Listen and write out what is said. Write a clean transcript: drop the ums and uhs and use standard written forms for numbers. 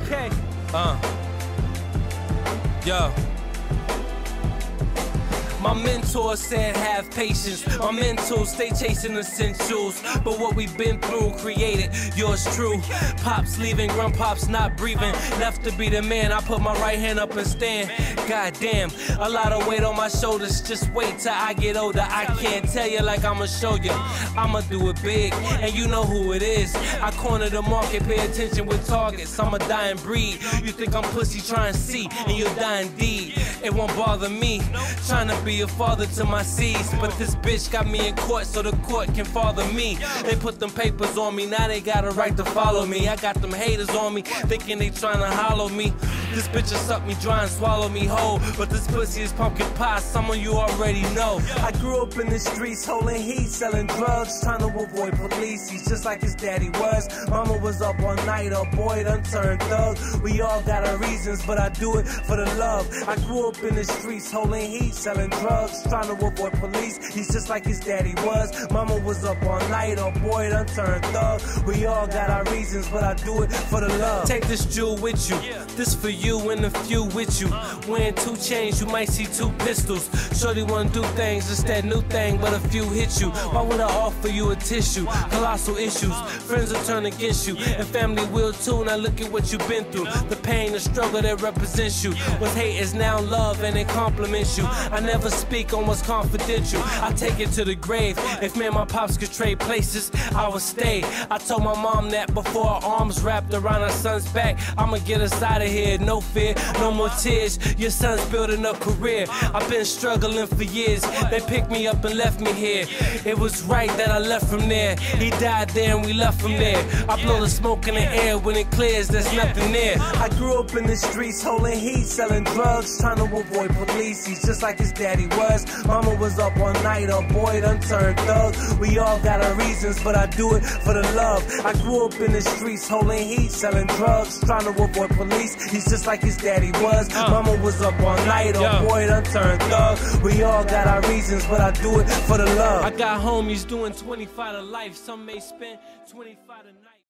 Okay. Yo. My mentor said have patience. My mental stay chasing essentials. But what we've been through created yours true. Pops leaving, grandpops not breathing. Left to be the man, I put my right hand up and stand. Goddamn, a lot of weight on my shoulders. Just wait till I get older. I can't tell you like I'ma show you. I'ma do it big, and you know who it is. I corner the market, pay attention with targets. I'm a dying breed. You think I'm pussy, try and see, and you'll die indeed. It won't bother me, trying to be a father to my seeds. But this bitch got me in court so the court can father me. They put them papers on me, now they got a right to follow me. I got them haters on me, thinking they trying to hollow me. This bitch will suck me dry and swallow me whole. But this pussy is pumpkin pie, someone you already know. I grew up in the streets, holding heat, selling drugs, trying to avoid police. He's just like his daddy was. Mama was up all night, her boy done turned thug. We all got our reasons, but I do it for the love. I grew up in the streets, holding heat, selling drugs, trying to avoid police. He's just like his daddy was. Mama was up all night, her boy done turned thug. We all got our reasons, but I do it for the love. Take this jewel with you, this for you and a few with you. Wearing 2 chains, you might see 2 pistols. Shorty wanna do things, it's that new thing, but a few hit you. Why would I offer you a tissue? Colossal issues, friends will turn against you, and family will too. Now look at what you've been through, the pain, the struggle that represents you. What's hate is now love, and it compliments you. I never speak on what's confidential, I take it to the grave. If me and my pops could trade places, I would stay. I told my mom that before her arms wrapped around her son's back. I'ma get us out of here, no fear, no more tears. Your son's building a career, I've been struggling for years. They picked me up and left me here. It was right that I left from there. He died there and we left from there. I blow the smoke in the air, when it clears there's nothing there. I grew up in the streets, holding heat, selling drugs, trying to avoid police. He's just like his daddy was. Mama was up all night, her boy done turned thug. We all got our reasons, but I do it for the love. I grew up in the streets, holding heat, selling drugs, trying to avoid police. He's just like his daddy was. Mama was up all night, her boy done turned thug. We all got our reasons, but I do it for the love. I got homies doing 25 to life, some may spend 25 a night.